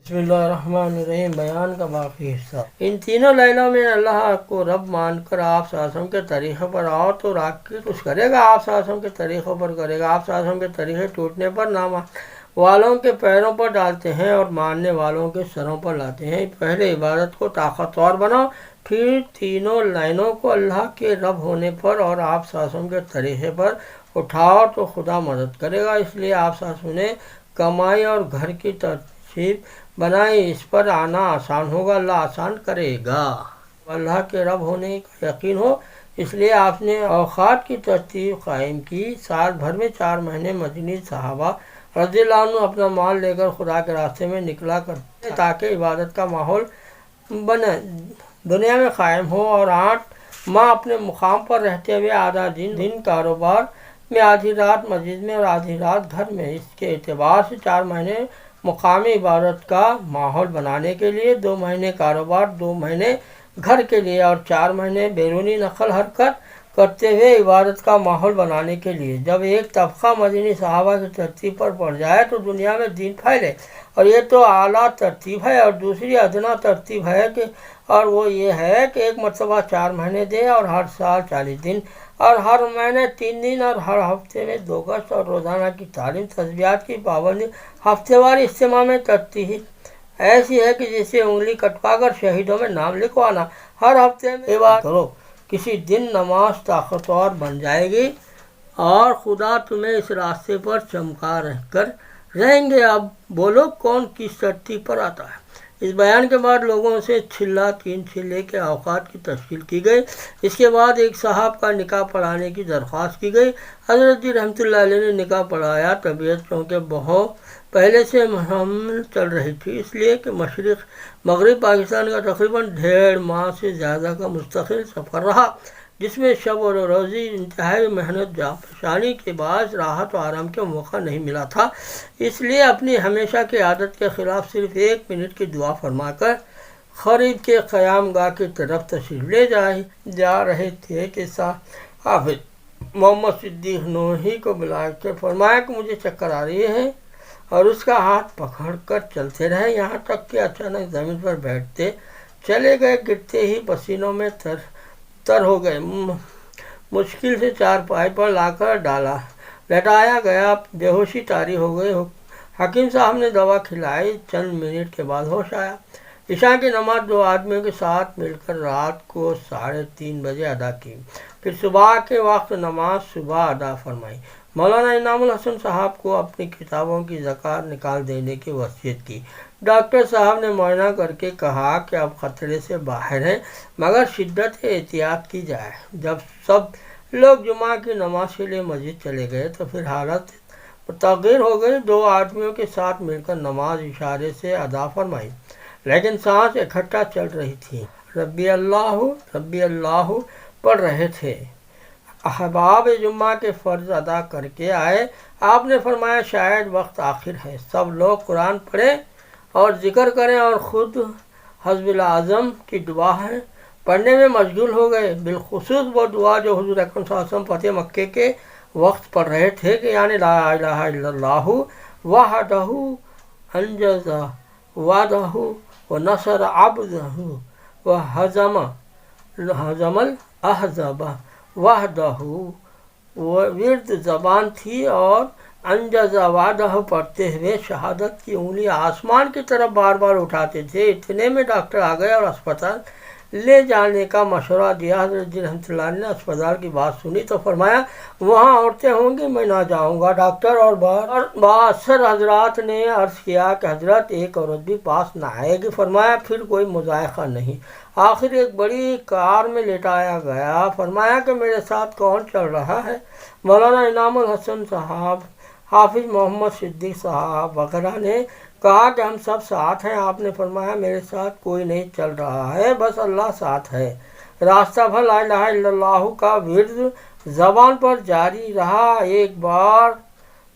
بسم اللہ الرحمن الرحیم۔ بیان کا باقی حصہ۔ ان تینوں لائنوں میں اللہ کو رب مان کر آپ صلی اللہ علیہ وسلم کے طریقے پر آؤ تو راکب کچھ کرے گا، آپ صلی اللہ علیہ وسلم کے طریقوں پر کرے گا۔ آپ صلی اللہ علیہ وسلم کے طریقے ٹوٹنے پر نامان والوں کے پیروں پر ڈالتے ہیں اور ماننے والوں کے سروں پر لاتے ہیں۔ پہلے عبادت کو طاقتور بناؤ، پھر تینوں لائنوں کو اللہ کے رب ہونے پر اور آپ صلی اللہ علیہ وسلم کے طریقے پر اٹھاؤ تو خدا مدد کرے گا۔ اس لیے آپ صلی اللہ علیہ وسلم نے کمائی اور گھر کی ترتیب بنائی، اس پر آنا آسان ہوگا، اللہ آسان کرے گا۔ اللہ کے رب ہونے کا یقین ہو، اس لیے آپ نے اوقات کی ترتیب قائم کی۔ سال بھر میں 4 مہینے مدنی صحابہ رضی اللہ عنہ اپنا مال لے کر خدا کے راستے میں نکلا کرتے تاکہ عبادت کا ماحول بنے دنیا میں قائم ہو، اور 8 ماہ اپنے مقام پر رہتے ہوئے آدھا دن کاروبار میں، آدھی رات مسجد میں اور آدھی رات گھر میں۔ اس کے اعتبار سے 4 مہینے مقامی عبادت کا ماحول بنانے کے لیے، 2 مہینے کاروبار، 2 مہینے گھر کے لیے، اور 4 مہینے بیرونی نقل حرکت کرتے ہوئے عبادت کا ماحول بنانے کے لیے۔ جب ایک طبقہ مدنی صحابہ کی ترتیب پر پڑ جائے تو دنیا میں دین پھیلے، اور یہ تو اعلیٰ ترتیب ہے، اور دوسری ادنا ترتیب ہے اور وہ یہ ہے کہ ایک مرتبہ 4 مہینے دے، اور ہر سال 40 دن، اور ہر مہینے 3 دن، اور ہر ہفتے میں 2 گشت، اور روزانہ کی تعلیم، تسبیحات کی پابندی، ہفتے وار اجتماع میں ترتیب ایسی ہے کہ جسے انگلی کٹوا کر شہیدوں میں نام لکھوانا۔ ہر ہفتے میں عبادت کرو، کسی دن نماز طاقتور بن جائے گی اور خدا تمہیں اس راستے پر چمکا رہیں گے۔ اب بولو کون کس ترتیب پر آتا ہے۔ اس بیان کے بعد لوگوں سے 3 چلے کے اوقات کی تشکیل کی گئی۔ اس کے بعد ایک صاحب کا نکاح پڑھانے کی درخواست کی گئی۔ حضرت جی رحمۃ اللہ علیہ نے نکاح پڑھایا۔ طبیعت چونکہ بہت پہلے سے محمل چل رہی تھی، اس لیے کہ مشرق مغرب پاکستان کا تقریباً 1.5 ماہ سے زیادہ کا مستقل سفر رہا، جس میں شب و روزی انتہائی محنت جانفشانی کے باعث راحت و آرام کا موقع نہیں ملا تھا۔ اس لیے اپنی ہمیشہ کی عادت کے خلاف صرف 1 منٹ کی دعا فرما کر قریب کے قیام گاہ کی طرف تشریف لے جا رہے تھے کہ حافظ محمد صدیق نوحی کو بلا کے فرمایا کہ مجھے چکر آ رہی ہے، اور اس کا ہاتھ پکڑ کر چلتے رہے، یہاں تک کہ اچانک زمین پر بیٹھتے چلے گئے، گرتے ہی پسینوں میں تر ہو گئے۔ مشکل سے 4 پر لا کر لٹایا گیا، بے ہوشی طاری ہو گئی۔ حکیم صاحب نے دوا کھلائی، چند منٹ کے بعد ہوش آیا۔ عشاء کی نماز 2 آدمیوں کے ساتھ مل کر رات کو 3:30 بجے ادا کی، پھر صبح کے وقت نماز صبح ادا فرمائی۔ مولانا انعام الحسن صاحب کو اپنی کتابوں کی زکوٰۃ نکال دینے کی وصیت کی۔ ڈاکٹر صاحب نے معائنہ کر کے کہا کہ اب خطرے سے باہر ہیں، مگر شدت احتیاط کی جائے۔ جب سب لوگ جمعہ کی نماز کے لیے مسجد چلے گئے تو پھر حالت متغیر ہو گئی۔ 2 آدمیوں کے ساتھ مل کر نماز اشارے سے ادا فرمائی، لیکن سانس اکٹھا چل رہی تھی۔ ربی اللہ پڑھ رہے تھے۔ احباب جمعہ کے فرض ادا کر کے آئے۔ آپ نے فرمایا شاید وقت آخر ہے، سب لوگ قرآن پڑھیں اور ذکر کریں، اور خود حزب الاعظم کی دعا ہے پڑھنے میں مشغول ہو گئے، بالخصوص وہ دعا جو حضور اکرم صلی اللہ علیہ وسلم فتح مکہ کے وقت پڑھ رہے تھے کہ یعنی لا الہ الا اللہ وحدہ انجز وعدہ ونصر عبدہ وہزم الاحزاب وحدہ، ورد زبان تھی، اور انجز وعدہ پڑھتے ہوئے شہادت کی انگلی آسمان کی طرف بار بار اٹھاتے تھے۔ اتنے میں ڈاکٹر آ گئے اور اسپتال لے جانے کا مشورہ دیا۔ حضرت جی رحمۃ اللہ علیہ نے اسپتال کی بات سنی تو فرمایا وہاں عورتیں ہوں گی، میں نہ جاؤں گا۔ ڈاکٹر اور بااثر حضرات نے عرض کیا کہ حضرت ایک عورت بھی پاس نہ آئے گی۔ فرمایا پھر کوئی مضائقہ نہیں۔ آخر ایک بڑی کار میں لٹایا گیا۔ فرمایا کہ میرے ساتھ کون چل رہا ہے؟ مولانا انعام الحسن صاحب، حافظ محمد صدیق صاحب وغیرہ نے کہا کہ ہم سب ساتھ ہیں۔ آپ نے فرمایا میرے ساتھ کوئی نہیں چل رہا ہے، بس اللہ ساتھ ہے۔ راستہ بھر لا الہ الا اللہ کا ورد زبان پر جاری رہا۔ ایک بار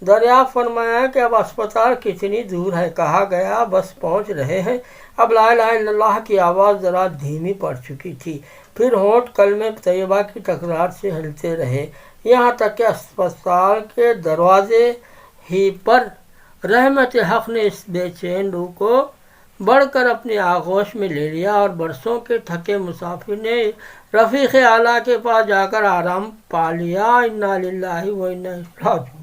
دریافت فرمایا کہ اب اسپتال کتنی دور ہے؟ کہا گیا بس پہنچ رہے ہیں۔ اب لا الہ الا اللہ کی آواز ذرا دھیمی پڑ چکی تھی، پھر ہونٹ کلمہ طیبہ کی تکرار سے ہلتے رہے، یہاں تک کہ اسپتال کے دروازے ہی پر رحمت حق نے اس بے چین روح کو بڑھ کر اپنی آغوش میں لے لیا، اور برسوں کے تھکے مسافر نے رفیق اعلیٰ کے پاس جا کر آرام پا لیا۔ انا للہ و انا الیہ راجعون۔